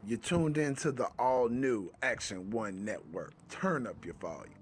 You're tuned into the all new Action One Network. Turn up your volume.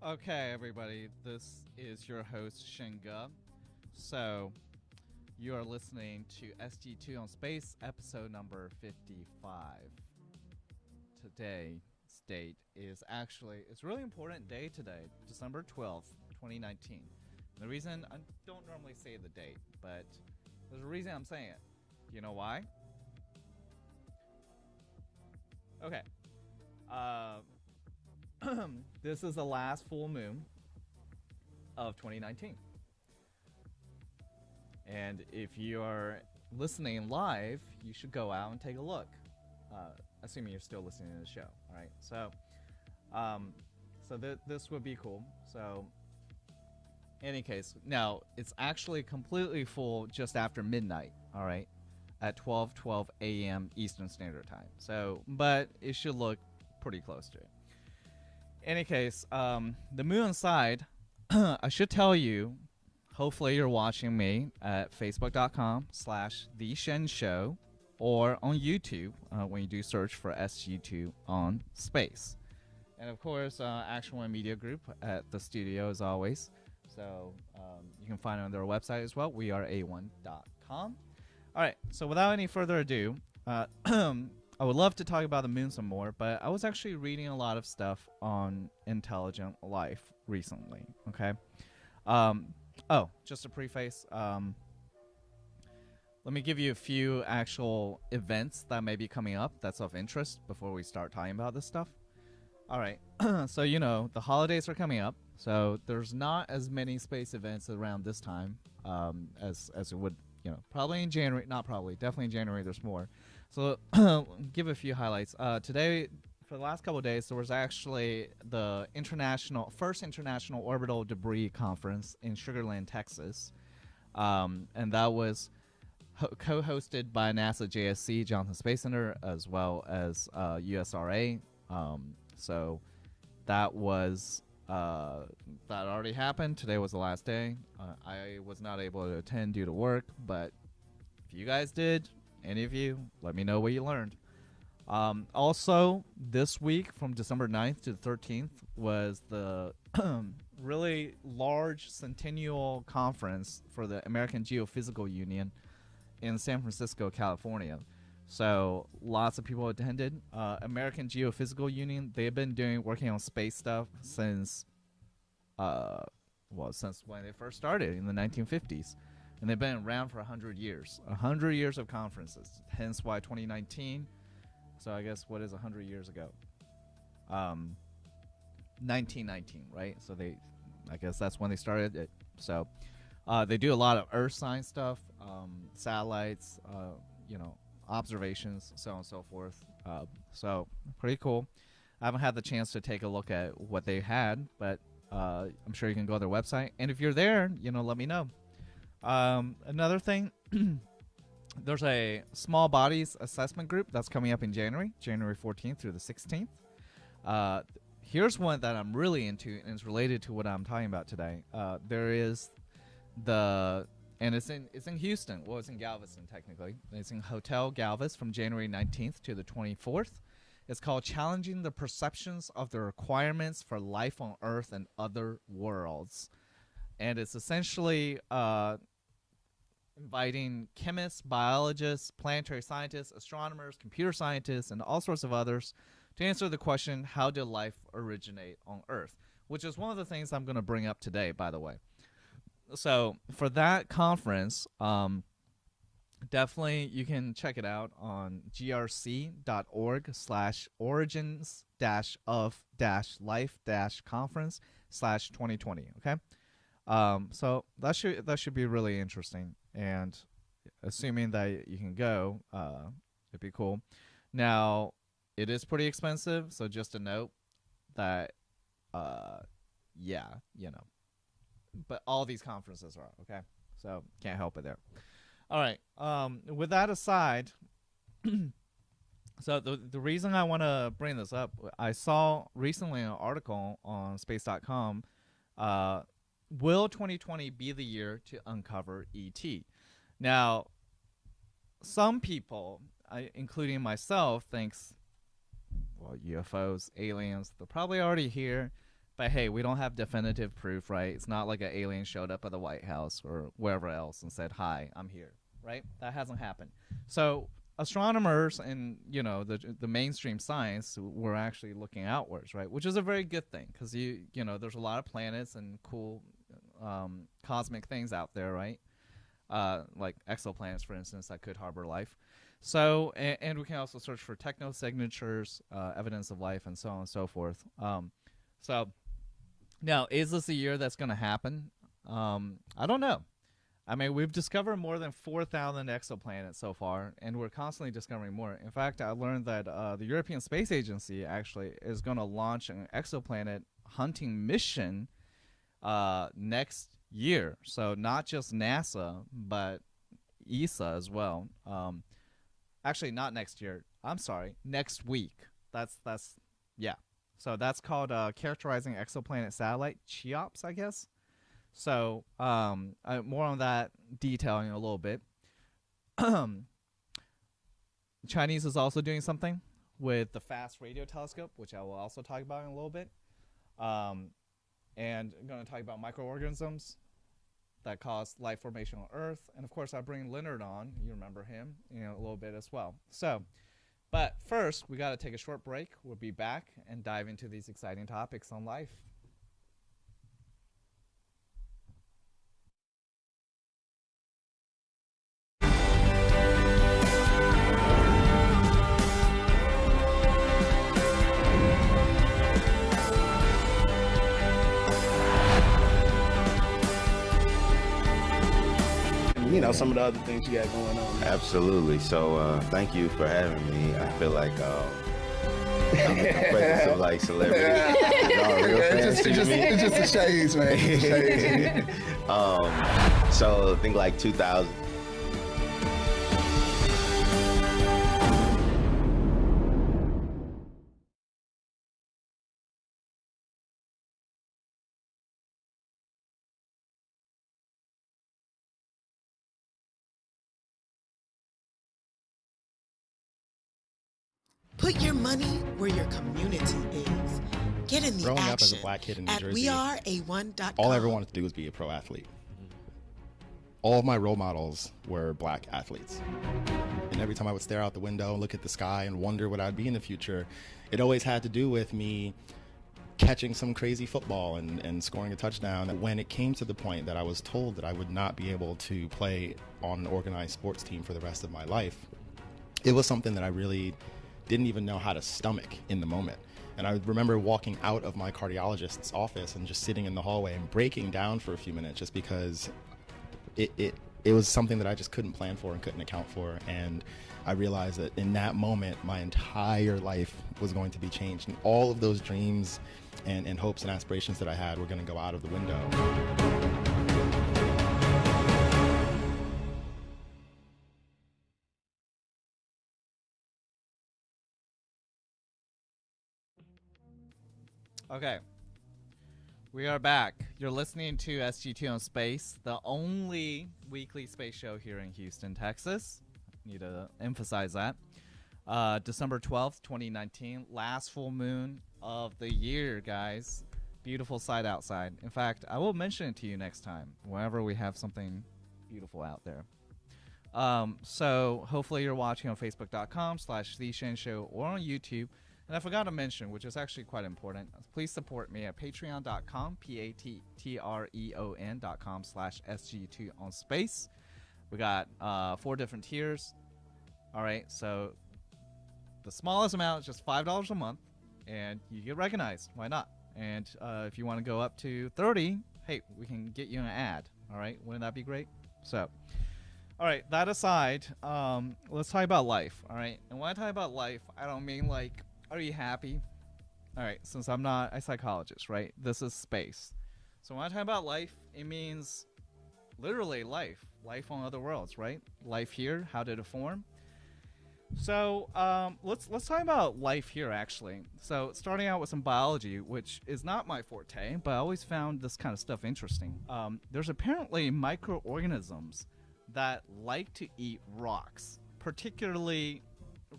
Okay, everybody, this is your host, Shinga. So, you are listening to SG2 on Space, episode number 55. Today's date is it's a really important day today, December 12th, 2019. The reason, I don't normally say the date, but there's a reason I'm saying it. Do you know why? Okay. This is the last full moon of 2019. And if you are listening live, you should go out and take a look. Assuming you're still listening to the show, all right? So this would be cool. So, any case, now it's actually completely full just after midnight, all right, at 12 a.m. Eastern Standard Time. So, but it should look pretty close to it. Any case, the moon side, I should tell you, hopefully you're watching me at facebook.com/The Shen Show or on YouTube when you do search for SG2 on Space. And of course, Action One Media Group at the studio as always. So you can find it on their website as well, weareA1.com. All right, so without any further ado, I would love to talk about the moon some more, but I was actually reading a lot of stuff on intelligent life recently, okay? Just a preface. Let me give you a few actual events that may be coming up that's of interest before we start talking about this stuff. All right, so the holidays are coming up, so there's not as many space events around this time as it would, probably in January, not probably, definitely in January there's more. So give a few highlights. Today, for the last couple of days, there was actually the first International Orbital Debris Conference in Sugar Land, Texas. And that was co-hosted by NASA JSC, Johnson Space Center, as well as USRA. So that was that already happened. Today was the last day. I was not able to attend due to work, but if you guys did, Any of you, let me know what you learned. Also, this week from December 9th to the 13th was the really large centennial conference for the American Geophysical Union in San Francisco, California. So lots of people attended. American Geophysical Union, they've been working on space stuff since since when they first started in the 1950s. And they've been around for 100 years. 100 years of conferences. Hence why 2019. So I guess what is 100 years ago? 1919, right? So I guess that's when they started it. So they do a lot of earth science stuff, satellites, observations, so on and so forth. So pretty cool. I haven't had the chance to take a look at what they had, but I'm sure you can go to their website. And if you're there, let me know. Another thing, there's a small bodies assessment group that's coming up in January 14th through the 16th. Here's one that I'm really into, and it's related to what I'm talking about today. There is and it's in Houston. Well, it's in Galveston, technically. It's in Hotel Galvez from January 19th to the 24th. It's called Challenging the Perceptions of the Requirements for Life on Earth and Other Worlds. And it's essentially inviting chemists, biologists, planetary scientists, astronomers, computer scientists, and all sorts of others to answer the question, how did life originate on Earth? Which is one of the things I'm going to bring up today, by the way. So for that conference, definitely you can check it out on grc.org/origins-of-life-conference/2020. Okay. So that should be really interesting, and assuming that you can go, it'd be cool. Now, it is pretty expensive, so just a note that, but all these conferences are, okay? So can't help it there. All right. With that aside, so the reason I want to bring this up, I saw recently an article on space.com. Will 2020 be the year to uncover ET? Now, some people, including myself, thinks, well, UFOs, aliens, they're probably already here. But hey, we don't have definitive proof, right? It's not like an alien showed up at the White House or wherever else and said, "Hi, I'm here," right? That hasn't happened. So astronomers and the mainstream science were actually looking outwards, right? Which is a very good thing, because there's a lot of planets and cool cosmic things out there, right? Like exoplanets, for instance, that could harbor life. So and we can also search for technosignatures, evidence of life, and so on and so forth. So now, is this a year that's going to happen? I don't know. I mean, we've discovered more than 4,000 exoplanets so far, and we're constantly discovering more. In fact, I learned that the European Space Agency actually is going to launch an exoplanet hunting mission next year. So not just NASA, but ESA as well. Actually, not next year. I'm sorry, next week. Yeah. So that's called Characterizing Exoplanet Satellite, CHEOPS, I guess. So more on that detailing a little bit. Chinese is also doing something with the Fast Radio Telescope, which I will also talk about in a little bit. And I'm going to talk about microorganisms that cause life formation on Earth. And of course, I bring Leonard on. You remember him, a little bit as well. So, but first, we got to take a short break. We'll be back and dive into these exciting topics on life. Some of the other things you got going on. Absolutely. So thank you for having me. I feel like I'm in the presence of like celebrity. Y'all real fans to me. It's just the shades, man. It's the shades. So I think like 2000. Put your money where your community is. Get in the Growing action up as a black kid in New at Jersey, weareA1.com. all I ever wanted to do was be a pro athlete. All of my role models were black athletes. And every time I would stare out the window and look at the sky and wonder what I'd be in the future, it always had to do with me catching some crazy football and scoring a touchdown. When it came to the point that I was told that I would not be able to play on an organized sports team for the rest of my life, it was something that I really didn't even know how to stomach in the moment. And I remember walking out of my cardiologist's office and just sitting in the hallway and breaking down for a few minutes just because it was something that I just couldn't plan for and couldn't account for. And I realized that in that moment, my entire life was going to be changed. And all of those dreams and hopes and aspirations that I had were going to go out of the window. Okay. We are back. You're listening to SG2 on Space, the only weekly space show here in Houston, Texas. Need to emphasize that. December 12th, 2019, last full moon of the year, guys. Beautiful sight outside. In fact, I will mention it to you next time, whenever we have something beautiful out there. So hopefully you're watching on Facebook.com/TheShaneShow or on YouTube. And I forgot to mention, which is actually quite important, please support me at patreon.com, patreon.com/SG2 on Space. We got 4 different tiers. All right, so the smallest amount is just $5 a month, and you get recognized. Why not? And if you want to go up to 30, hey, we can get you an ad. All right, wouldn't that be great? So, all right, that aside, let's talk about life. All right, and when I talk about life, I don't mean like, are you happy? All right, since I'm not a psychologist, right? This is space. So when I talk about life, it means literally life. Life on other worlds, right? Life here, how did it form? So let's talk about life here, actually. So starting out with some biology, which is not my forte, but I always found this kind of stuff interesting. There's apparently microorganisms that like to eat rocks, particularly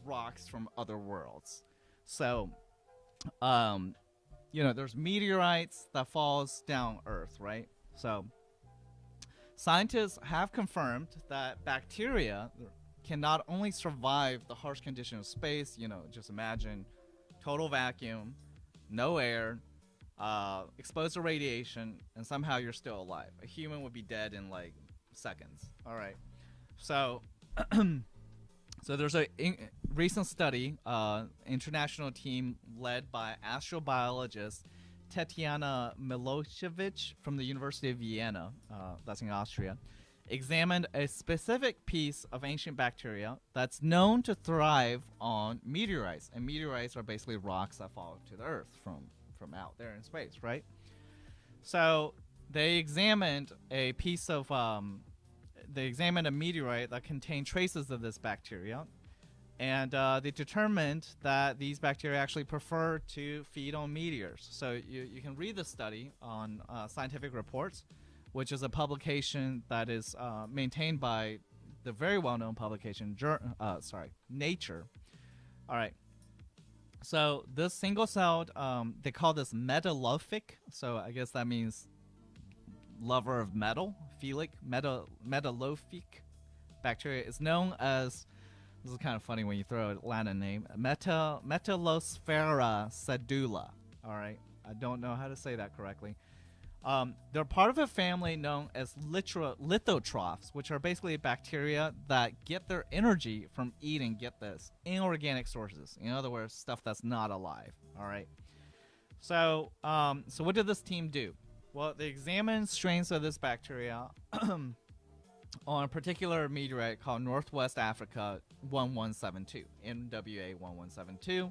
rocks from other worlds. So, there's meteorites that falls down Earth, right? So scientists have confirmed that bacteria can not only survive the harsh condition of space, just imagine total vacuum, no air, exposed to radiation, and somehow you're still alive. A human would be dead in like seconds. All right. So, so there's a recent study, international team led by astrobiologist Tetiana Milosevic from the University of Vienna, that's in Austria, examined a specific piece of ancient bacteria that's known to thrive on meteorites. And meteorites are basically rocks that fall to the Earth from out there in space, right? So they examined a piece of, they examined a meteorite that contained traces of this bacteria. And they determined that these bacteria actually prefer to feed on meteors. So you can read the study on Scientific Reports, which is a publication that is maintained by the very well-known publication, Nature. All right. So this single-celled, they call this metalophic. So I guess that means lover of metal. Philic, metalophic bacteria is known as, this is kind of funny when you throw a Latin name, Metalosphera sedula. All right. I don't know how to say that correctly. They're part of a family known as lithotrophs, which are basically bacteria that get their energy from eating, get this, inorganic sources. In other words, stuff that's not alive. All right. So, so what did this team do? Well, they examined strains of this bacteria on a particular meteorite called Northwest Africa 1172, NWA 1172.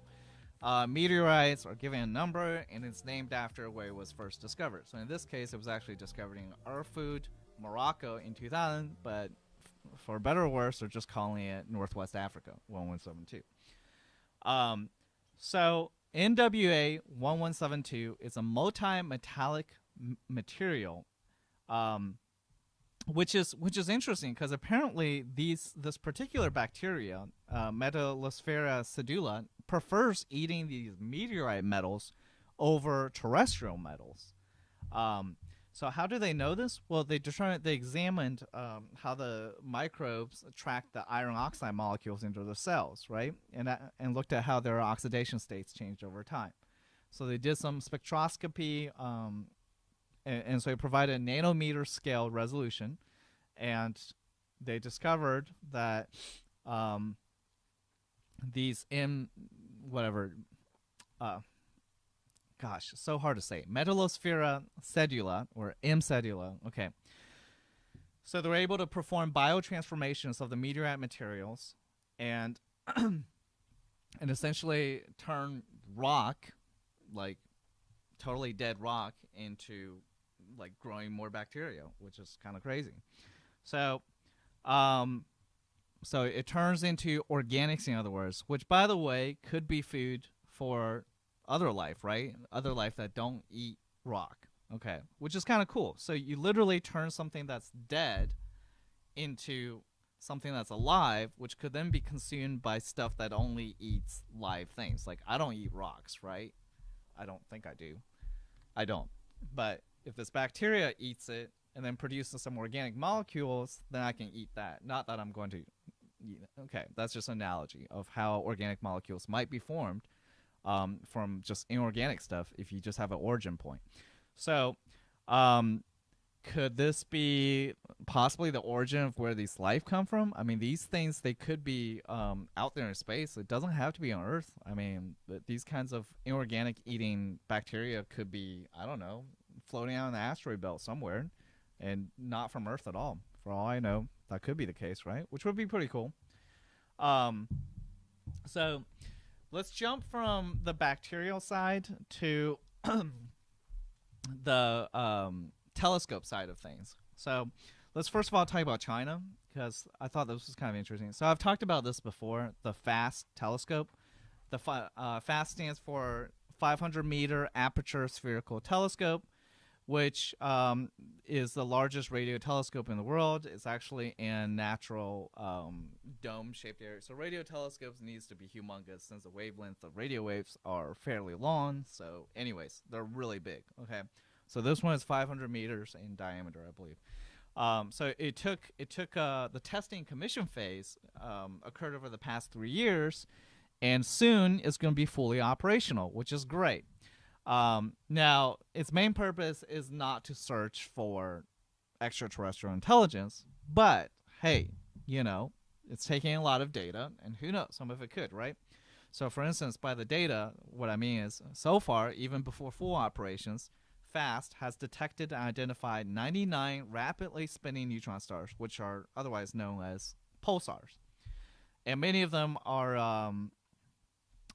Meteorites are given a number, and it's named after where it was first discovered. So in this case, it was actually discovered in Erfoud, Morocco in 2000, but for better or worse, they're just calling it Northwest Africa 1172. So NWA 1172 is a multi-metallic material, which is interesting because apparently this particular bacteria, Metalosphera sedula, prefers eating these meteorite metals over terrestrial metals. So how do they know this? Well, they examined how the microbes track the iron oxide molecules into their cells, right? And looked at how their oxidation states changed over time. So they did some spectroscopy, and so they provided a nanometer scale resolution, and they discovered that these gosh, so hard to say. Metallosphaera cedula, or M cedula. Okay. So they're able to perform biotransformations of the meteorite materials and and essentially turn rock, like totally dead rock, into like growing more bacteria, which is kind of crazy. So so it turns into organics, in other words, which, by the way, could be food for other life, right? Other life that don't eat rock. Okay, which is kind of cool. So you literally turn something that's dead into something that's alive, which could then be consumed by stuff that only eats live things. Like, I don't eat rocks, right? I don't think I do. I don't. But if this bacteria eats it and then produces some organic molecules, then I can eat that. Not that I'm going to eat it. Okay, that's just an analogy of how organic molecules might be formed from just inorganic stuff if you just have an origin point. So could this be possibly the origin of where these life come from? I mean, these things, they could be out there in space. It doesn't have to be on Earth. I mean, these kinds of inorganic eating bacteria could be, I don't know, floating out in the asteroid belt somewhere and not from Earth at all. For all I know, that could be the case, right? Which would be pretty cool. So let's jump from the bacterial side to the telescope side of things. So let's first of all talk about China, because I thought this was kind of interesting. So I've talked about this before, the FAST telescope. The FAST stands for 500-meter aperture spherical telescope, which is the largest radio telescope in the world. It's actually in natural dome-shaped area. So radio telescopes needs to be humongous since the wavelength of radio waves are fairly long. So anyways, they're really big. Okay, so this one is 500 meters in diameter, I believe. So it took the testing commission phase occurred over the past 3 years, and soon it's going to be fully operational, which is great. Now, its main purpose is not to search for extraterrestrial intelligence, but hey, you know, it's taking a lot of data, and who knows, some of it could, right? So, for instance, by the data, what I mean is, so far, even before full operations, FAST has detected and identified 99 rapidly spinning neutron stars, which are otherwise known as pulsars. And many of them are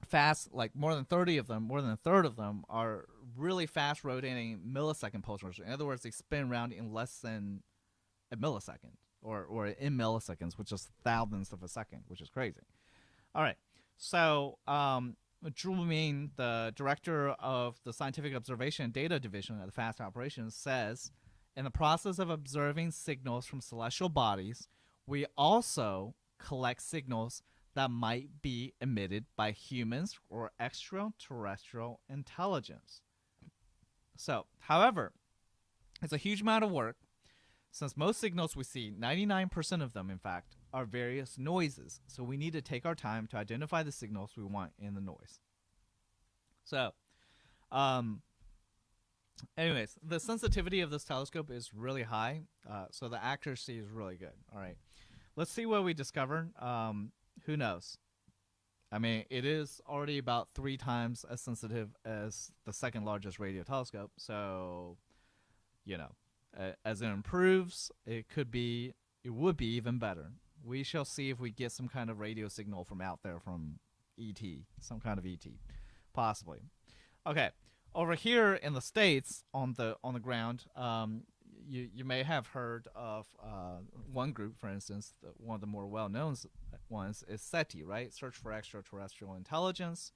fast, like more than 30 of them, more than a third of them are really fast rotating millisecond pulsars. In other words, they spin around in less than a millisecond, or in milliseconds, which is thousandths of a second, which is crazy. All right, so Zhu Ming, the director of the Scientific Observation and Data Division at the FAST Operations, says, in the process of observing signals from celestial bodies, we also collect signals that might be emitted by humans or extraterrestrial intelligence. So, however, it's a huge amount of work, since most signals we see, 99% of them, in fact, are various noises. So we need to take our time to identify the signals we want in the noise. So, anyways, the sensitivity of this telescope is really high, so the accuracy is really good. All right, let's see what we discovered. Who knows? I mean, it is already about 3 times as sensitive as the second largest radio telescope. So, you know, as it improves, it would be even better. We shall see if we get some kind of radio signal from out there from ET, some kind of ET, possibly. Okay, over here in the States, on the ground, you may have heard of one group, for instance, one of the more well-known ones is SETI, right? Search for Extraterrestrial Intelligence.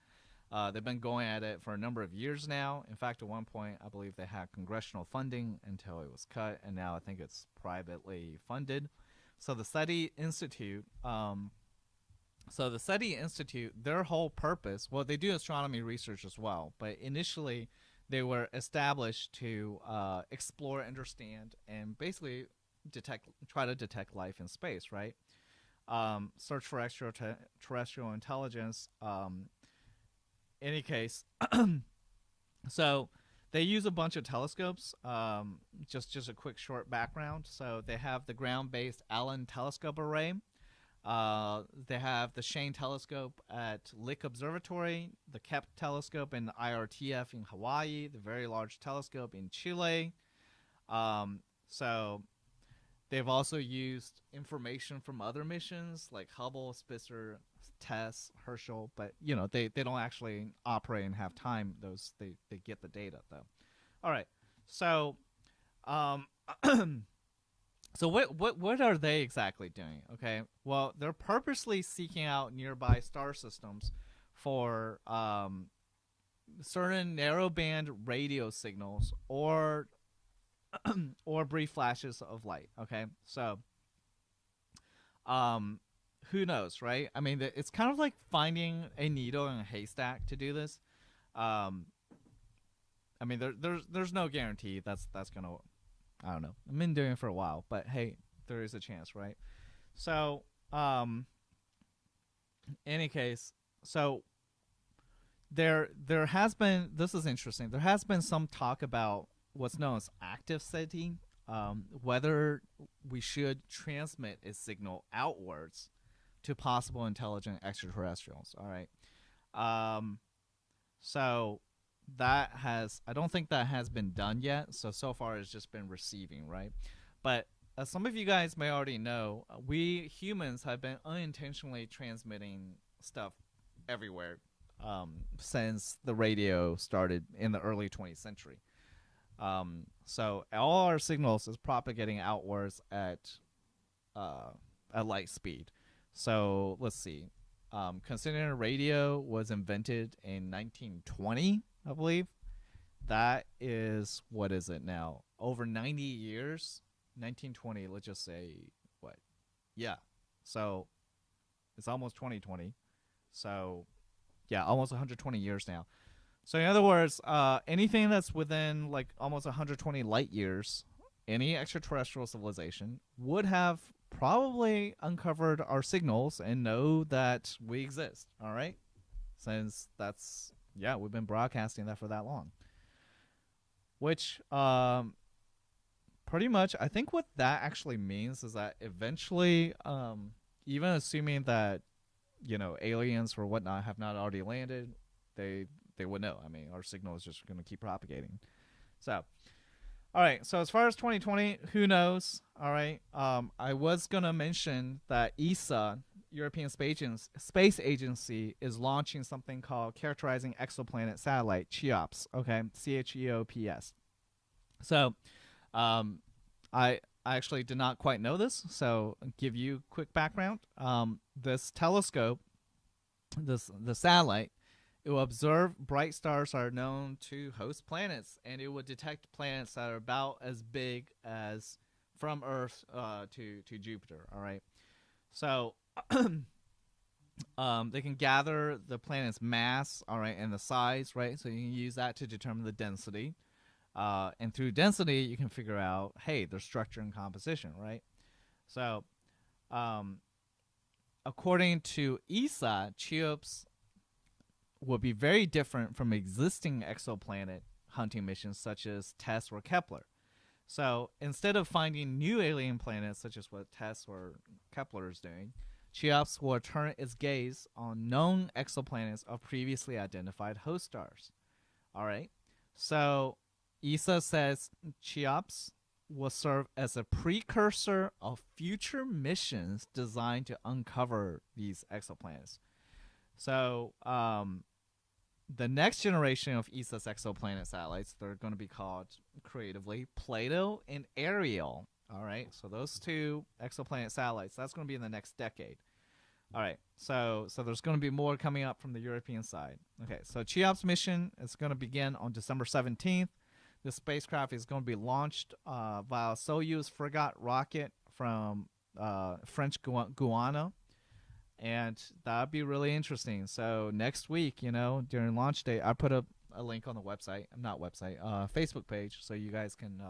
They've been going at it for a number of years now. In fact, at one point, I believe they had congressional funding until it was cut, and now I think it's privately funded. So the SETI Institute So the SETI Institute, their whole purpose, well, they do astronomy research as well, but initially they were established to explore, understand, and basically try to detect life in space, right? Search for extraterrestrial intelligence. Any case, so they use a bunch of telescopes. Just a quick short background. So they have the ground-based Allen Telescope Array. They have the Shane Telescope at Lick Observatory, the Kepler Telescope in IRTF in Hawaii, the Very Large Telescope in Chile. So they've also used information from other missions like Hubble, Spitzer, TESS, Herschel, but they don't actually operate and have time. They get the data though. All right, so so what are they exactly doing? Okay, well, they're purposely seeking out nearby star systems for certain narrowband radio signals or brief flashes of light. Okay, so who knows, right? I mean, it's kind of like finding a needle in a haystack to do this. I mean, there's no guarantee that's gonna. I don't know. I've been doing it for a while, but hey, there is a chance, right? So, any case, so there has been. This is interesting. There has been some talk about what's known as active SETI, whether we should transmit a signal outwards to possible intelligent extraterrestrials. All right. So that I don't think that has been done yet. So far it's just been receiving, right? But as some of you guys may already know, we humans have been unintentionally transmitting stuff everywhere since the radio started in the early 20th century. So all our signals is propagating outwards at light speed. So let's see. Considering radio was invented in 1920, I believe. That is, what is it now? Over 90 years? 1920, let's just say, what? Yeah. So it's almost 2020. So, yeah, almost 120 years now. So in other words, anything that's within like almost 120 light years, any extraterrestrial civilization would have probably uncovered our signals and know that we exist. All right, since we've been broadcasting that for that long. Which pretty much, I think what that actually means is that eventually, even assuming that aliens or whatnot have not already landed, they would know. I mean, our signal is just going to keep propagating. So, all right. So as far as 2020, who knows? All right. I was going to mention that ESA, European Space Agency, is launching something called Characterizing Exoplanet Satellite, CHEOPS. Okay, CHEOPS. So, I actually did not quite know this. So, I'll give you a quick background. This telescope, the satellite, it will observe bright stars that are known to host planets, and it will detect planets that are about as big as from Earth to Jupiter. All right, so they can gather the planet's mass, all right, and the size, right? So you can use that to determine the density, and through density you can figure out, hey, their structure and composition, right? So, according to ESA, CHEOPS will be very different from existing exoplanet hunting missions such as TESS or Kepler. So instead of finding new alien planets such as what TESS or Kepler is doing, CHEOPS will turn its gaze on known exoplanets of previously identified host stars. All right. So ESA says CHEOPS will serve as a precursor of future missions designed to uncover these exoplanets. So, the next generation of ESA's exoplanet satellites, they're going to be called creatively Plato and Ariel. All right, so those two exoplanet satellites, that's going to be in the next decade. All right, so there's going to be more coming up from the European side. Okay, so CHEOPS mission is going to begin on December 17th. The spacecraft is going to be launched via Soyuz frigate rocket from French Guiana. and that'd be really interesting. So next week, you know, during launch day, I put a link on the website. Not website, Facebook page, so you guys can,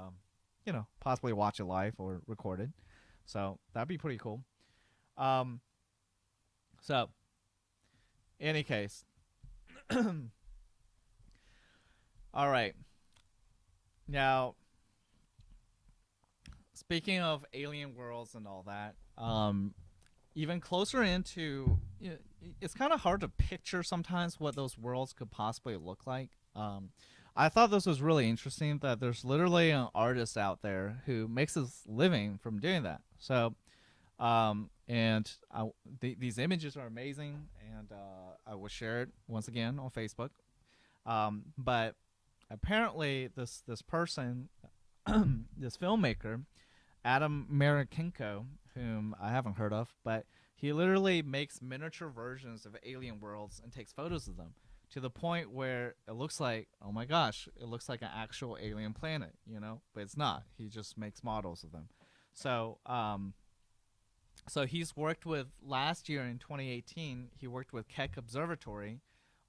you know, possibly watch it live or record it. So that'd be pretty cool. So, any case, all right. Now, speaking of alien worlds and all that, even closer into, you know, it's kind of hard to picture sometimes what those worlds could possibly look like. I thought this was really interesting that there's literally an artist out there who makes his living from doing that. So, these images are amazing, and I will share it once again on Facebook. But apparently, this person, this filmmaker, Adam Marikinko, whom I haven't heard of, but he literally makes miniature versions of alien worlds and takes photos of them to the point where it looks like, oh my gosh, it looks like an actual alien planet, you know, but it's not. He just makes models of them. So, so he's worked with, last year in 2018, he worked with Keck Observatory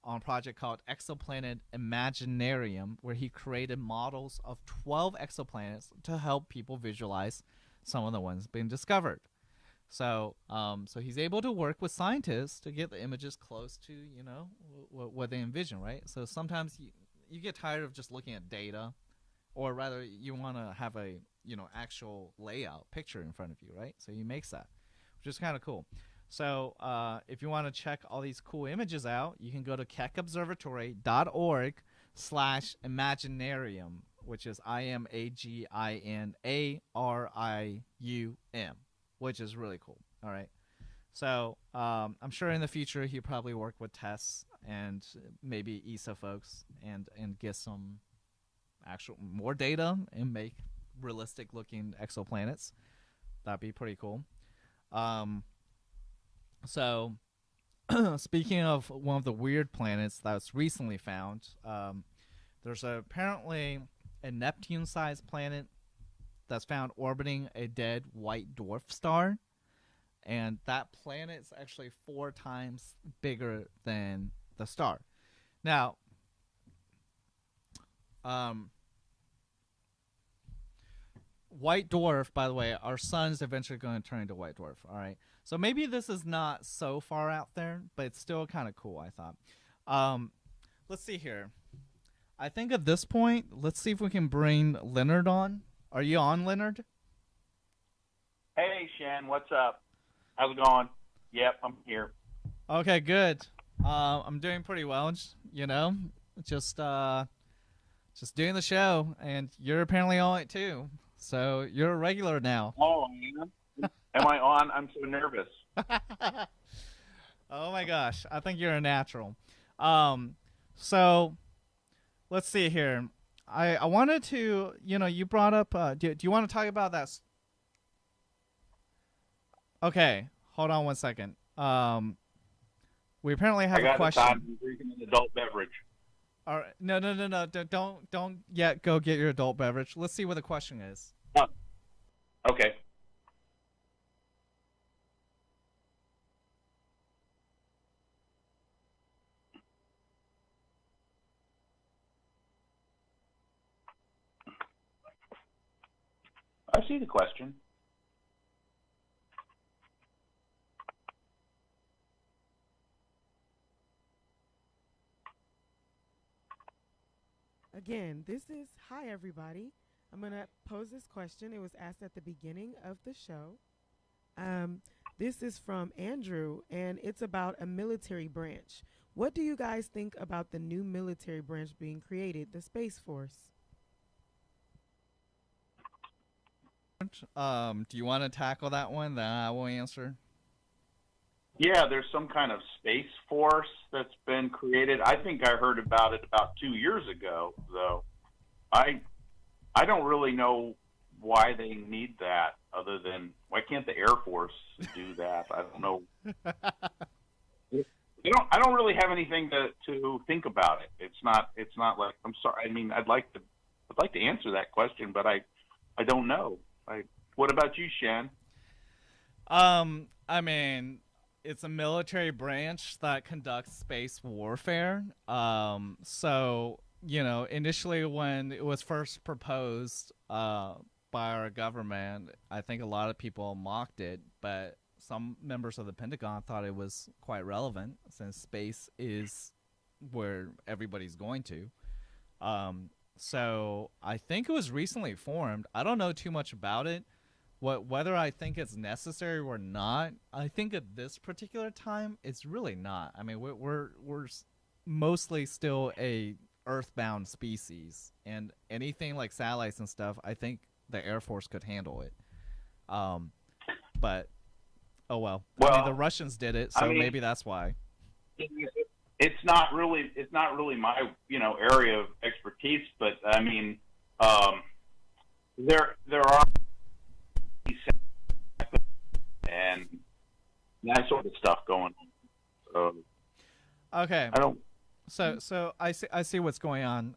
on a project called Exoplanet Imaginarium, where he created models of 12 exoplanets to help people visualize some of the ones being discovered. So, so he's able to work with scientists to get the images close to, you know, what they envision, right? So sometimes you get tired of just looking at data, or rather you want to have a, you know, actual layout picture in front of you, right? So he makes that, which is kind of cool. So if you want to check all these cool images out, you can go to keckobservatory.org/imaginarium, which is IMAGINARIUM, which is really cool. All right. So I'm sure in the future he'll probably work with Tess and maybe ESA folks and get some actual more data and make realistic looking exoplanets. That'd be pretty cool. So, speaking of one of the weird planets that was recently found, there's apparently a Neptune-sized planet that's found orbiting a dead white dwarf star, and that planet is actually 4 times bigger than the star. Now, white dwarf, by the way, our sun's eventually going to turn into white dwarf, all right? So maybe this is not so far out there, but it's still kind of cool, I thought. Let's see here. I think at this point, let's see if we can bring Leonard on. Are you on, Leonard? Hey, Shen, what's up? How's it going? Yep, I'm here. Okay, good. I'm doing pretty well, you know, just doing the show, and you're apparently on it too. So you're a regular now. Oh, man. Am I on? I'm so nervous. Oh my gosh, I think you're a natural. So let's see here. I wanted to, you know, you brought up. Do you want to talk about that? Okay, hold on one second. We apparently have a question. I got the time. I'm drinking an adult beverage. All right, no. Don't yet go get your adult beverage. Let's see what the question is. Oh. Okay. I see the question. Again, this is hi everybody. I'm going to pose this question. It was asked at the beginning of the show. This is from Andrew, and it's about a military branch. What do you guys think about the new military branch being created, the Space Force? Do you want to tackle that one? Then I will answer. Yeah, there's some kind of space force that's been created. I think I heard about it about 2 years ago, though. I don't really know why they need that, other than why can't the Air Force do that? I don't know. I don't really have anything to think about it. It's not like, I'm sorry. I mean, I'd like to answer that question, but I don't know. What about you, Shan? I mean, it's a military branch that conducts space warfare. So, you know, initially when it was first proposed by our government, I think a lot of people mocked it, but some members of the Pentagon thought it was quite relevant since space is where everybody's going to. So I think it was recently formed. I don't know too much about it. Whether I think it's necessary or not, I think at this particular time, it's really not. I mean, we're mostly still a earthbound species, and anything like satellites and stuff, I think the Air Force could handle it. But oh well. I mean, the Russians did it, so maybe that's why. It's not really my area of expertise, but I mean, there are and that sort of stuff going on. Okay. I don't. So I see what's going on.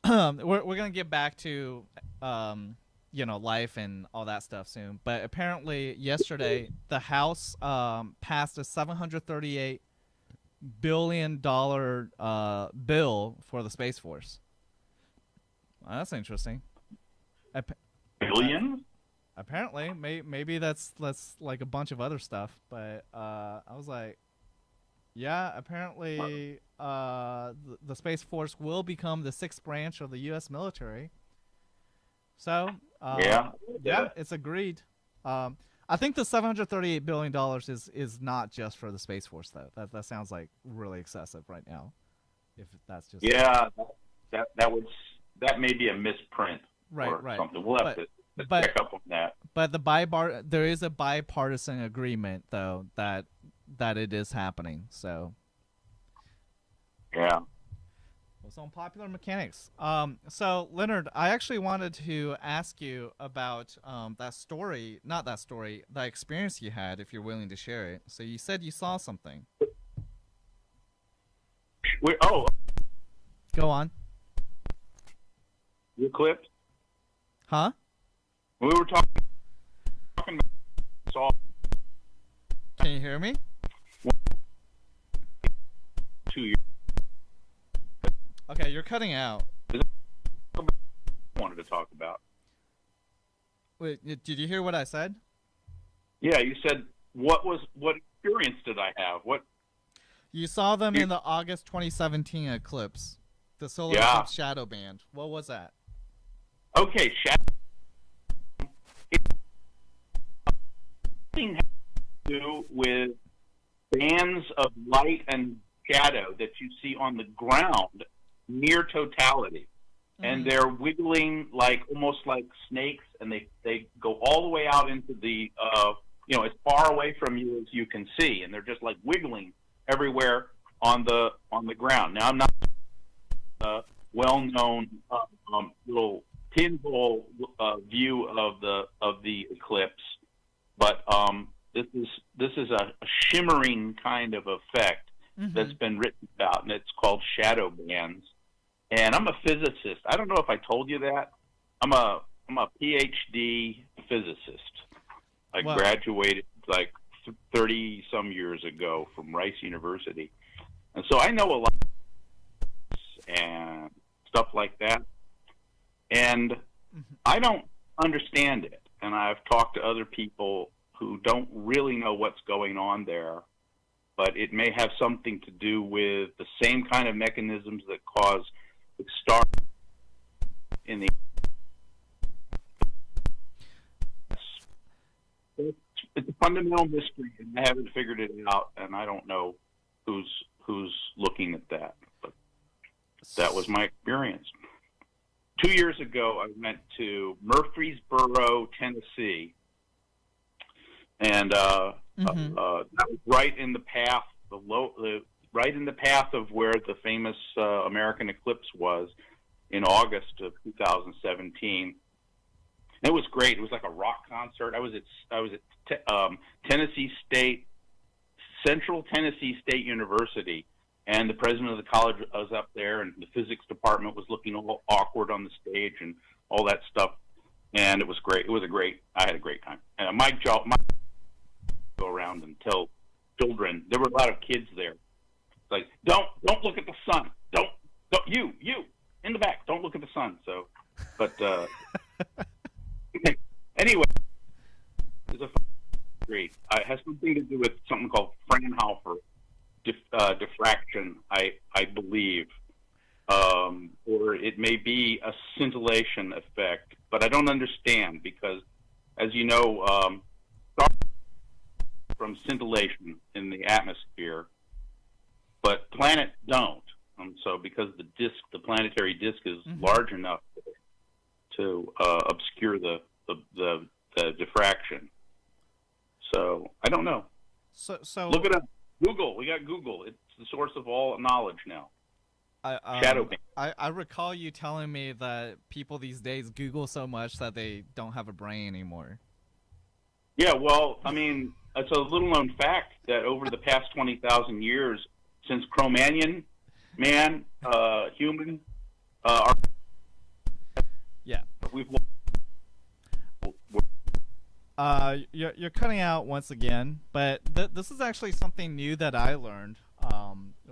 We're gonna get back to life and all that stuff soon. But apparently yesterday the House passed a $738 billion bill for the Space Force. Well, that's interesting. Billions? Apparently, maybe that's like a bunch of other stuff, but I was like, yeah, apparently the Space Force will become the 6th branch of the U.S. military. So yeah, it's agreed. I think the $738 billion is not just for the Space Force, though. That sounds like really excessive right now. If that's just that may be a misprint, or something. We'll have to check up on that. But there is a bipartisan agreement, though, that it is happening. So yeah. It's on popular mechanics. So Leonard, I actually wanted to ask you about that experience you had, if you're willing to share it. So you said you saw something. Go on. You clipped? Huh? We were talking about. Can you hear me? 2 years. Okay, you're cutting out. I wanted to talk about. Wait, did you hear what I said? Yeah, you said what experience did I have? What you saw them in the August 2017 eclipse, the solar eclipse shadow band. What was that? Okay, shadow. Something has to do with bands of light and shadow that you see on the ground near totality, and they're wiggling almost like snakes, and they go all the way out into the as far away from you as you can see, and they're just like wiggling everywhere on the ground. Now I'm not a well-known little pinhole view of the eclipse, but this is a shimmering kind of effect that's been written about, and it's called shadow bands. And I'm a physicist. I don't know if I told you that. I'm a PhD physicist. I graduated 30 some years ago from Rice University, and so I know a lot and stuff like that. And I don't understand it. And I've talked to other people who don't really know what's going on there. But it may have something to do with the same kind of mechanisms that cause the star in the. It's a fundamental mystery, and I haven't figured it out, and I don't know who's looking at that. But that was my experience. 2 years ago, I went to Murfreesboro, Tennessee, and that was right in the path, right in the path of where the famous American eclipse was in August of 2017. It was great. It was like a rock concert. I was at Tennessee State, Central Tennessee State University, and the president of the college was up there, and the physics department was looking a little awkward on the stage and all that stuff. And it was great. I had a great time. And my go around and tell children. There were a lot of kids there. It's like, don't look at the sun. Don't you in the back. Don't look at the sun. So, but anyway, it's a great. It has something to do with something called Fraunhofer diffraction, I believe, or it may be a scintillation effect, but I don't understand because, as you know, from scintillation in the atmosphere, but planets don't. So because the planetary disk is large enough to obscure the diffraction. So I don't know. So look it up. Google. We got Google. It's the source of all knowledge now. Shadow band. I recall you telling me that people these days Google so much that they don't have a brain anymore. Yeah, well, I mean, it's a little-known fact that over the past 20,000 years, since Cro-Magnon, man, human, we've you're cutting out once again, but this is actually something new that I learned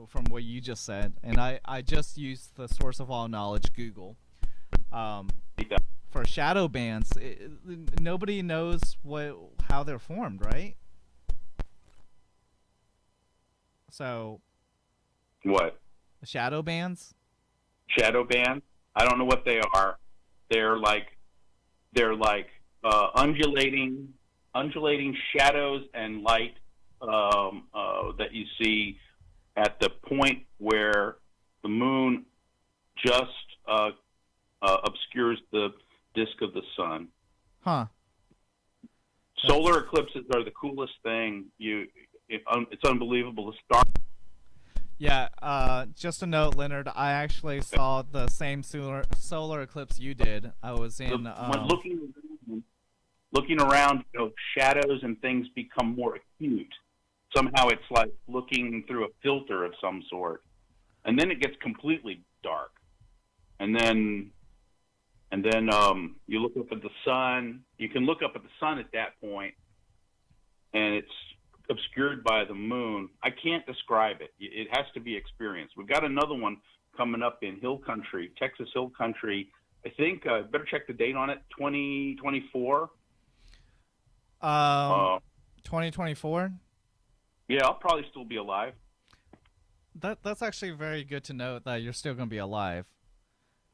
from what you just said, and I just used the source of all knowledge, Google. For shadow bands, nobody knows how they're formed, right? So, what? Shadow bands? Shadow bands? I don't know what they are. They're like undulating shadows and light that you see at the point where the moon just obscures the disk of the sun. Huh. Solar eclipses are the coolest thing. It's unbelievable to start. Yeah, just a note, Leonard, I actually saw the same solar eclipse you did. I was in... when looking around, shadows and things become more acute. Somehow it's like looking through a filter of some sort. And then it gets completely dark. And then you look up at the sun. You can look up at the sun at that point, and it's obscured by the moon. I can't describe it. It has to be experienced. We've got another one coming up in Hill Country, Texas Hill Country. I think better check the date on it. 2024. 2024. Yeah, I'll probably still be alive. That's actually very good to know that you're still going to be alive.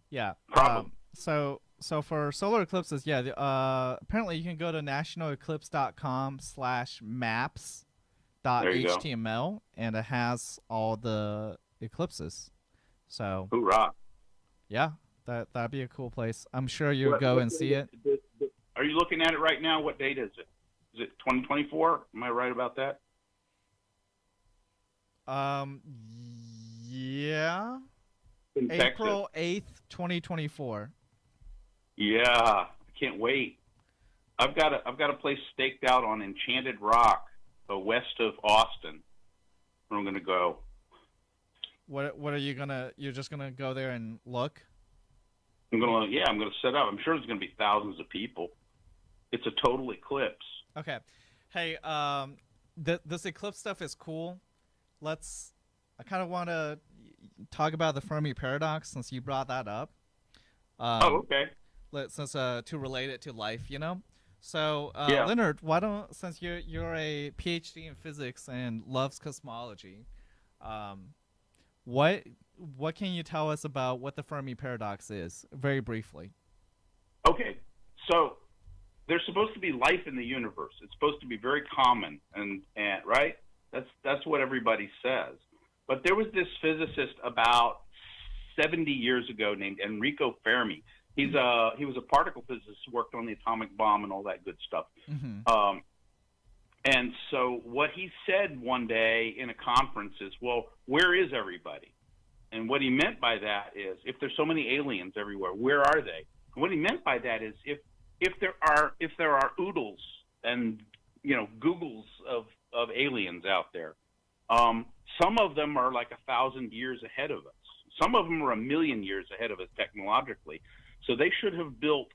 Yeah. Probably. So for solar eclipses, yeah, apparently you can go to nationaleclipse.com/maps.html, and it has all the eclipses. So, hoorah! Yeah, that'd be a cool place. I'm sure you'll go and see it. Are you looking at it right now? What date is it? Is it 2024? Am I right about that? Yeah. In April Texas. 8th, 2024. Yeah, I can't wait. I've got a place staked out on Enchanted Rock, west of Austin, where I'm gonna go. What are you gonna? You're just gonna go there and look? I'm gonna set up. I'm sure there's gonna be thousands of people. It's a total eclipse. Okay. Hey, this eclipse stuff is cool. I kind of want to talk about the Fermi paradox since you brought that up. Okay. Since to relate it to life, So, yeah. Leonard, since you're a PhD in physics and loves cosmology, what can you tell us about what the Fermi paradox is, very briefly? Okay, so there's supposed to be life in the universe. It's supposed to be very common, and right? That's what everybody says. But there was this physicist about 70 years ago named Enrico Fermi. He was a particle physicist who worked on the atomic bomb and all that good stuff. Mm-hmm. And so what he said one day in a conference is, well, where is everybody? And what he meant by that is, if there's so many aliens everywhere, where are they? And what he meant by that is, if there are oodles and Googles of aliens out there, some of them are like 1,000 years ahead of us. Some of them are 1,000,000 years ahead of us technologically. So they should have built.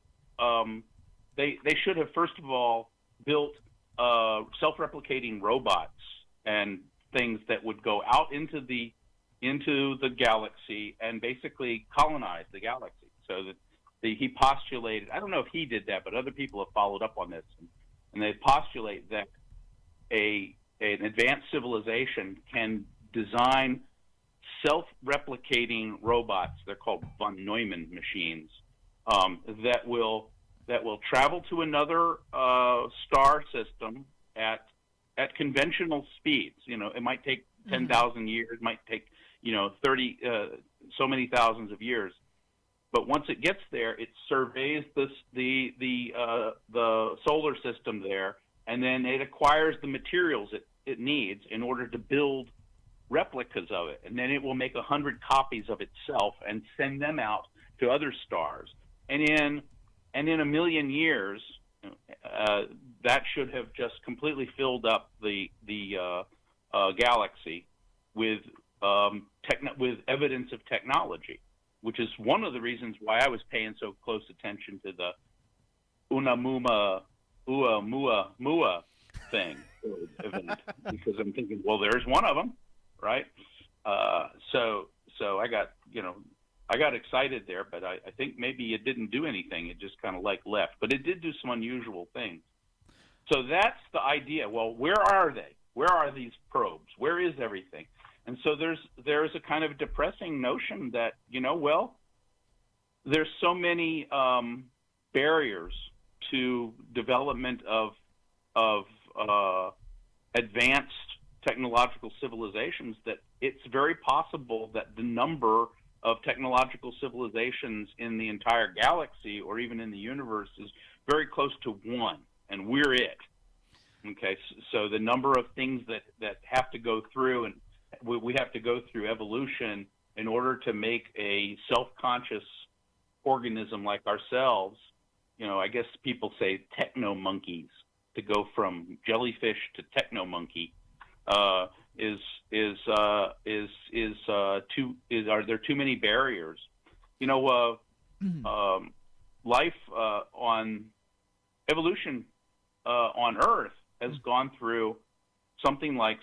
They should have first of all built self-replicating robots and things that would go out into the galaxy and basically colonize the galaxy. So that he postulated, I don't know if he did that, but other people have followed up on this, and they postulate that an advanced civilization can design self-replicating robots. They're called von Neumann machines, that will travel to another star system at conventional speeds. You know, it might take 10,000 years, it might take 30 so many thousands of years. But once it gets there, it surveys the solar system there, and then it acquires the materials it needs in order to build replicas of it, and then it will make 100 copies of itself and send them out to other stars. And in a million years, that should have just completely filled up the galaxy with evidence of technology, which is one of the reasons why I was paying so close attention to the Oumuamua thing event, because I'm thinking, well, there's one of them, right? So I got excited there, but I think maybe it didn't do anything. It just kind of left, but it did do some unusual things. So that's the idea. Well, where are they? Where are these probes? Where is everything? And so there's a kind of depressing notion that, there's so many barriers to development of advanced technological civilizations that it's very possible that the number of technological civilizations in the entire galaxy or even in the universe is very close to one, and we're it. Okay, so the number of things that have to go through, and we have to go through evolution in order to make a self-conscious organism like ourselves. I guess people say techno-monkeys, to go from jellyfish to techno-monkey. Are there too many barriers? Life on evolution on Earth has gone through something like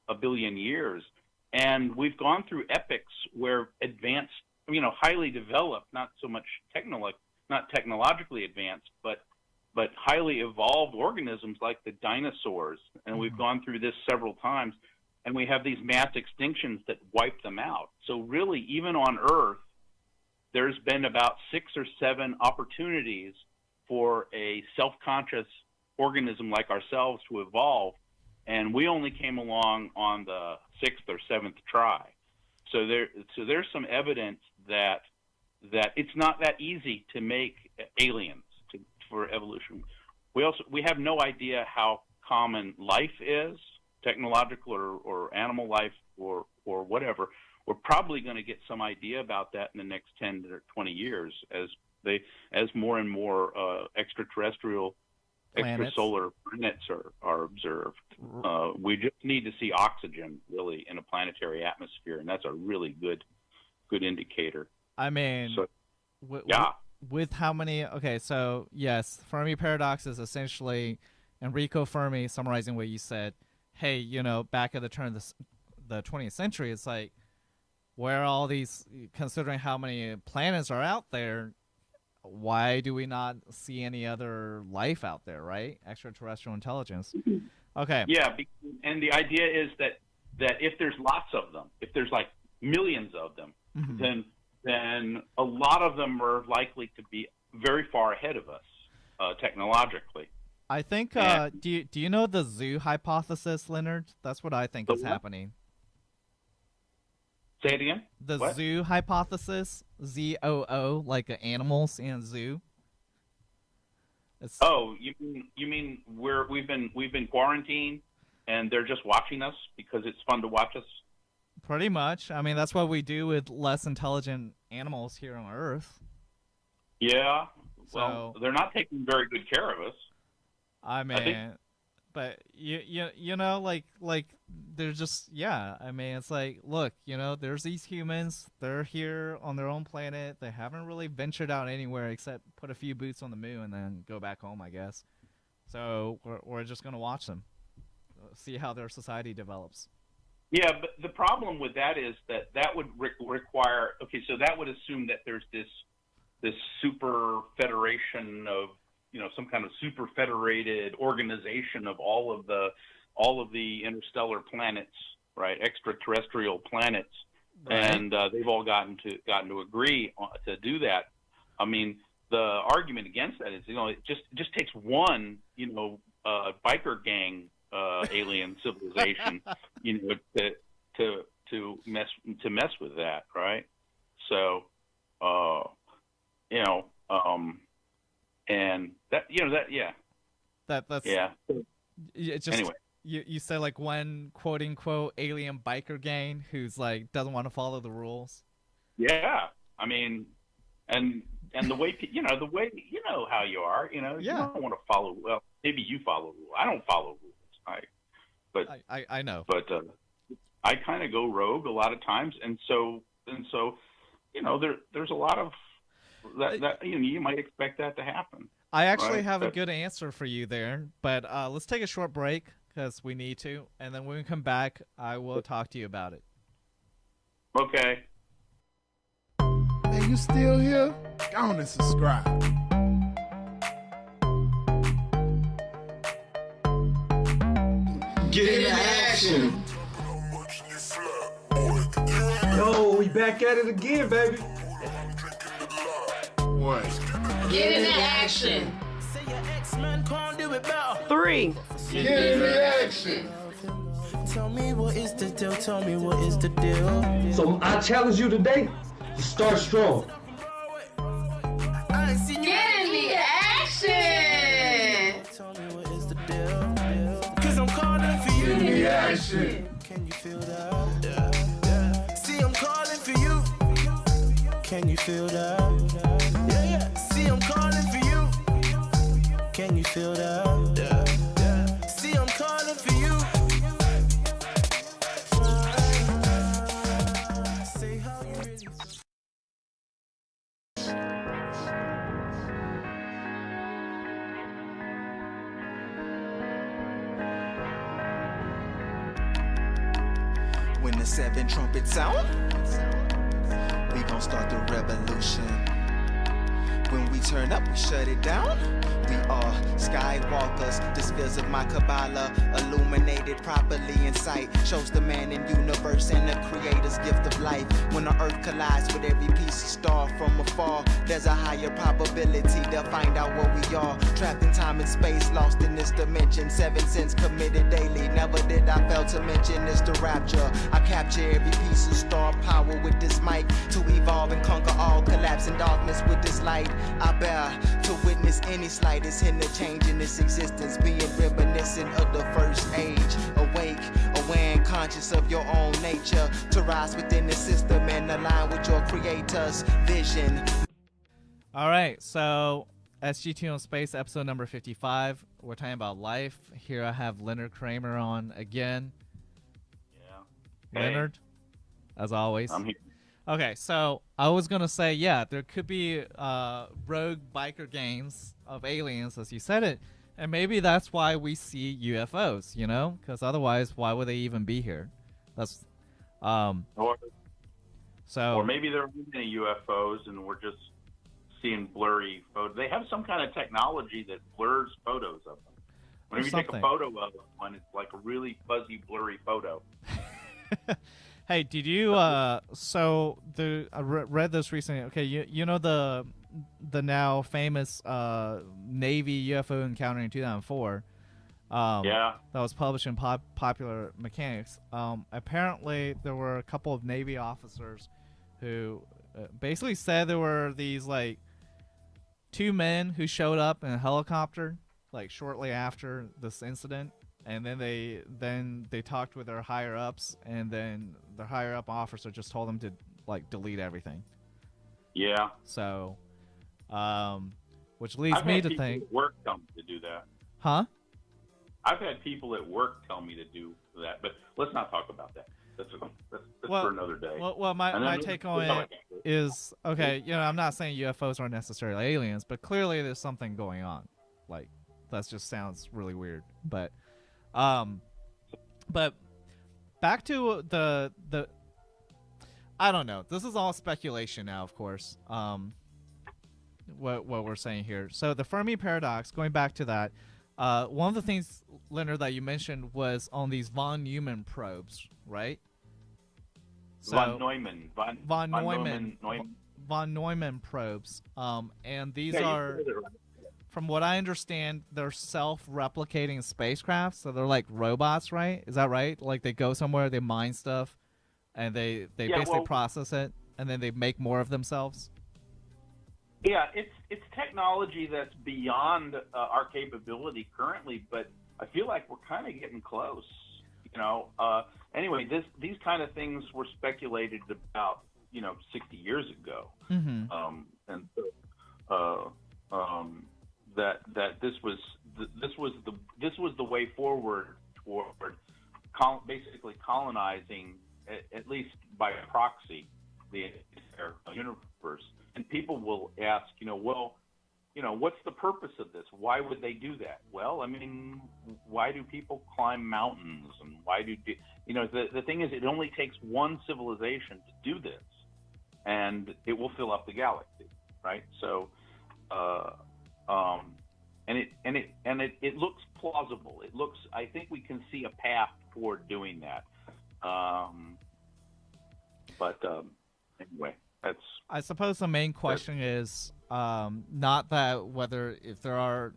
a billion years, and we've gone through epochs where advanced, highly developed, not so much not technologically advanced, but highly evolved organisms like the dinosaurs, and we've gone through this several times, and we have these mass extinctions that wipe them out. So really, even on Earth, there's been about 6 or 7 opportunities for a self-conscious organism like ourselves to evolve, and we only came along on the 6th or 7th try. So there's some evidence that it's not that easy to make aliens for evolution. We have no idea how common life is, technological or animal life or whatever. We're probably going to get some idea about that in the next 10 or 20 years as more and more extraterrestrial, extrasolar planets are observed. We just need to see oxygen really in a planetary atmosphere, and that's a really good indicator. I mean, so, with how many? Okay, so yes, Fermi paradox is essentially Enrico Fermi summarizing what you said. Hey, back at the turn of the 20th century, it's like, where are all these? Considering how many planets are out there, why do we not see any other life out there? Right, extraterrestrial intelligence. Okay. Yeah, and the idea is that if there's lots of them, if there's like millions of them, then a lot of them are likely to be very far ahead of us technologically. I think. Do you know the zoo hypothesis, Leonard? That's what I think is happening. Say it again. The zoo hypothesis, ZOO, like animals in a zoo. You mean we've been quarantined and they're just watching us because it's fun to watch us? Pretty much. I mean, that's what we do with less intelligent animals here on Earth. Yeah. Well, they're not taking very good care of us. I mean, but you know, like they're just, yeah. I mean, it's like, look, there's these humans. They're here on their own planet. They haven't really ventured out anywhere except put a few boots on the moon and then go back home, I guess. So we're just gonna watch them, see how their society develops. Yeah, but the problem with that is that would require. Okay, so that would assume that there's this super federation of, some kind of super federated organization of all of the interstellar planets, right? Extraterrestrial planets, Right. and they've all gotten to agree to do that. I mean, the argument against that is, it just takes one, biker gang alien civilization, to mess with that, right? So, and that, yeah. That's Yeah. It's just Anyway. you said like one quote unquote alien biker gang who's like doesn't want to follow the rules. Yeah. I mean, and the way, how you are, you Yeah. don't want to follow. Well, maybe you follow rules. I don't follow rules. I know. But I kind of go rogue a lot of times, and so there's a lot of that you might expect that to happen. I actually Right. have a good answer for you there, but let's take a short break because we need to, and then when we come back, I will talk to you about it. Okay. Man, you still here? Go on and subscribe. Get into action. Yo, we back at it again, baby. What? Get into action. 3. Get into action. Tell me what is the deal, tell me what is the deal. So I challenge you today to start strong. I ain't seen you. Get into action. Tell me what is the deal. Cause I'm calling for you. Get into action. Can you feel that? Yeah. See, I'm calling for you. Can you feel that? Yeah. See, I'm calling for you. Can you feel that? Yeah. See, I'm calling for you. Say how you really feel. When the 7 trumpets sound, we gon' start the revolution. When we turn up, we shut it down. We are skywalkers. The spheres of my Kabbalah, illuminated properly in sight, shows the man in universe and the creator's gift of life. When the earth collides with every piece of star from afar, there's a higher probability to find out where we are. Trapped in time and space, lost in this dimension. 7 sins committed daily. Never did I fail to mention this the rapture. I capture every piece of star power with this mic to evolve and conquer all, collapse in darkness with this light. I bear to witness any slightest hint of change in this existence, being reminiscent of the first age. Awake, aware and conscious of your own nature, to rise within the system and align with your creator's vision. All right, so SG2 on Space, episode number 55. We're talking about life. Here I have Leonard Kramer on again. Yeah. Hey, Leonard, as always. I'm here. Okay, so I was gonna say, yeah, there could be rogue biker gangs of aliens, as you said it, and maybe that's why we see UFOs, because otherwise, why would they even be here? That's Or so. maybe there aren't any UFOs and we're just seeing blurry photos. They have some kind of technology that blurs photos of them. Whenever you take a something. photo of one, it's like a really fuzzy, blurry photo. Hey, did you so I read this recently. Okay, you know the now famous Navy UFO encounter in 2004. Yeah. That was published in Popular Mechanics. Apparently, there were a couple of Navy officers who basically said there were these like 2 men who showed up in a helicopter like shortly after this incident, and then they talked with their higher ups, and then the higher up officer just told them to like delete everything. Yeah. So, which leads I've me had to people think, at work tell me to do that. huh? I've had people at work tell me to do that, but let's not talk about that. That's Well, for another day. Well, my take on it is, okay, I'm not saying UFOs aren't necessarily aliens, but clearly there's something going on. Like, That just sounds really weird. But back to the I don't know. This is all speculation now, of course. What we're saying here. So the Fermi paradox, going back to that, one of the things, Leonard, that you mentioned was on these von Neumann probes, right? So, von Neumann probes. And these are, from what I understand, they're self-replicating spacecraft, so they're like robots, right? Is that right? Like they go somewhere, they mine stuff, and they basically process it, and then they make more of themselves. Yeah, it's technology that's beyond our capability currently, but I feel like we're kind of getting close. Anyway, these kind of things were speculated about 60 years ago, and so that this was the way forward toward basically colonizing, at least by proxy, the entire universe. And people will ask, what's the purpose of this? Why would they do that? Well, I mean, why do people climb mountains? And why the thing is, it only takes one civilization to do this, and it will fill up the galaxy, right? So, it looks plausible. I think we can see a path toward doing that. Anyway. I suppose the main question is not that whether if there are,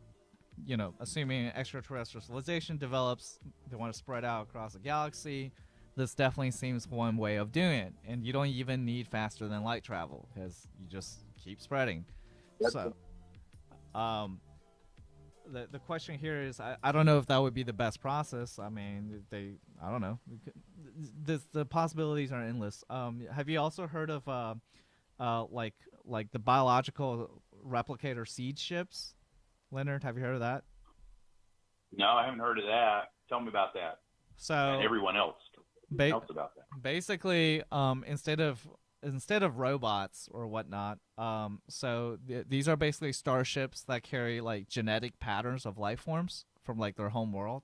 assuming extraterrestrial civilization develops, they want to spread out across the galaxy. This definitely seems one way of doing it, and you don't even need faster than light travel because you just keep spreading. So, the question here is, I don't know if that would be the best process. I mean, I don't know. The possibilities are endless. Have you also heard of like the biological replicator seed ships? Leonard, have you heard of that? No, I haven't heard of that. Tell me about that. So and everyone else about that. Basically, instead of robots or whatnot, these are basically starships that carry like genetic patterns of life forms from like their home world.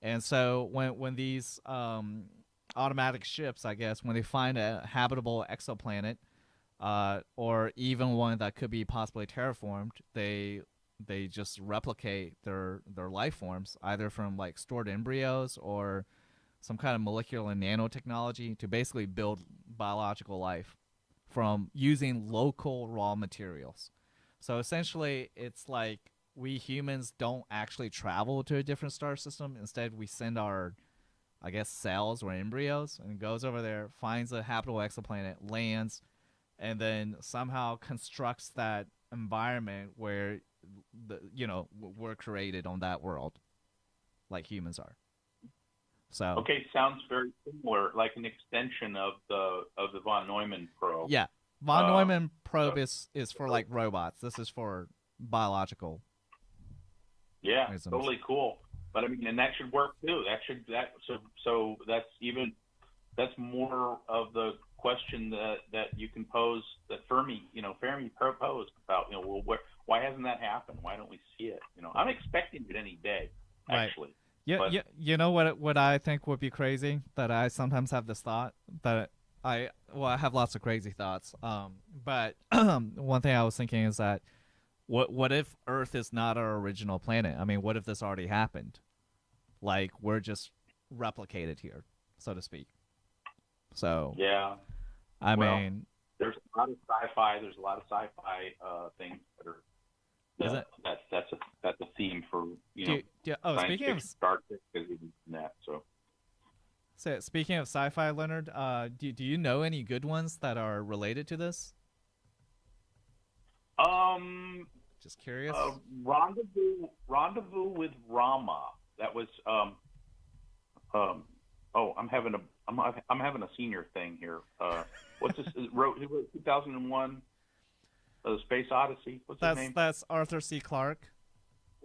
And so when these automatic ships, I guess, when they find a habitable exoplanet, or even one that could be possibly terraformed, they just replicate their life forms, either from like stored embryos or some kind of molecular nanotechnology to basically build biological life from using local raw materials. So essentially, it's like we humans don't actually travel to a different star system. Instead, we send our, I guess, cells or embryos, and it goes over there, finds a habitable exoplanet, lands, and then somehow constructs that environment where we're created on that world, like humans are. So okay, sounds very similar, like an extension of the von Neumann probe. Yeah, von Neumann probe is for like robots. This is for biological. Yeah, reasons. Totally cool. But I mean, and that should work too. So that's more of the question that you can pose, that Fermi proposed about, why hasn't that happened? Why don't we see it? I'm expecting it any day, actually. Right. Yeah, you know what I think would be crazy? That I sometimes have this thought that I have lots of crazy thoughts. But one thing I was thinking is that what if Earth is not our original planet? I mean, what if this already happened? Like we're just replicated here, so to speak. So yeah, I mean, there's a lot of sci-fi. There's a lot of sci-fi things that are. That's a theme for speaking of Star Trek is even that. So speaking of sci-fi, Leonard, do you know any good ones that are related to this? Just curious. Rendezvous with Rama. That was I'm having a senior thing here. What's this? Who wrote 2001? The Space Odyssey. What's his name? That's Arthur C. Clarke.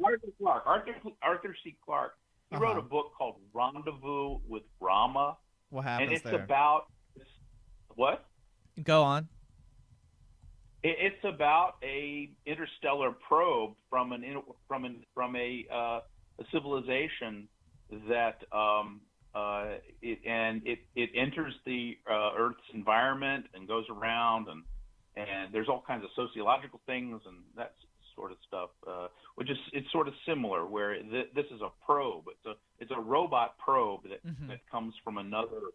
Arthur C. Clarke. He wrote a book called Rendezvous with Rama. What happens and it's there? about what? Go on. It's about a interstellar probe from a civilization that it enters the Earth's environment and goes around, and there's all kinds of sociological things and that sort of stuff, which is it's sort of similar. Where this is a probe. It's a robot probe that comes from another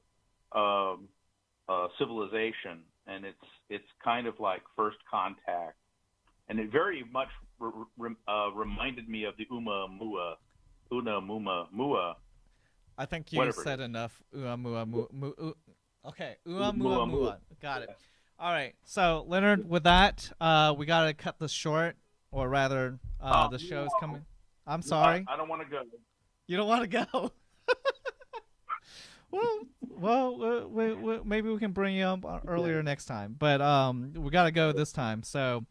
civilization, and it's kind of like First Contact, and it very much reminded me of the Oumuamua. I think you Whatever said enough. Okay, Oumuamua. Got it. All right. So Leonard, with that, we gotta cut this short, or rather, the show's coming. I'm sorry. I don't want to go. You don't want to go. Well, maybe we can bring you up earlier next time. But we got to go this time. So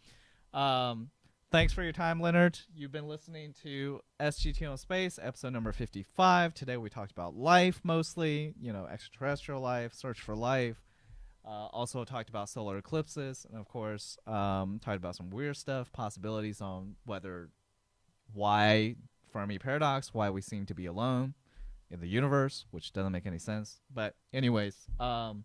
thanks for your time, Leonard. You've been listening to SG2 on Space, episode number 55. Today we talked about life mostly, extraterrestrial life, search for life. Also talked about solar eclipses. And, of course, talked about some weird stuff, possibilities on why Fermi paradox, why we seem to be alone in the universe, which doesn't make any sense. But anyways, so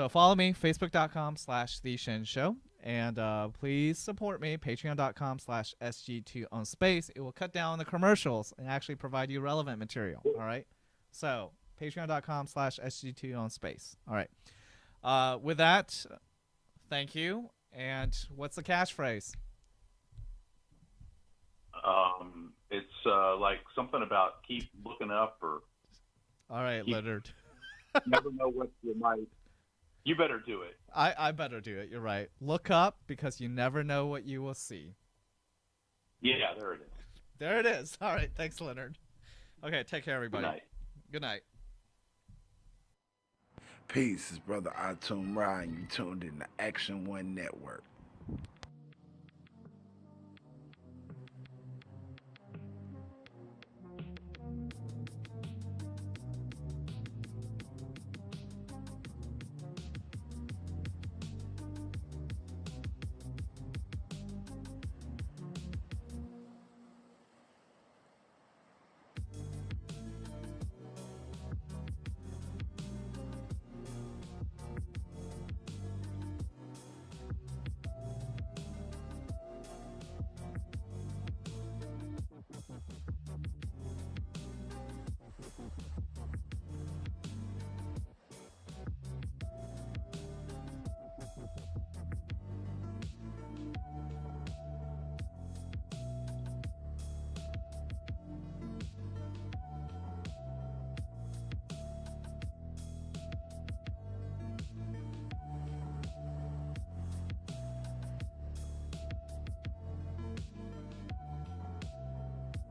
follow me, facebook.com/theshinshow, and please support me, patreon.com/SG2 on Space. It will cut down the commercials and actually provide you relevant material. All right. So patreon.com/SG2 on Space. All right. With that, thank you. And what's the catchphrase? It's like something about keep looking up, or all right, Leonard. Never know what you might. You better do it. I better do it. You're right. Look up, because you never know what you will see. Yeah, there it is. There it is. All right. Thanks, Leonard. Okay, take care, everybody. Good night. Good night. Peace, it's Brother Atum Ra, and you tuned in to Action One Network.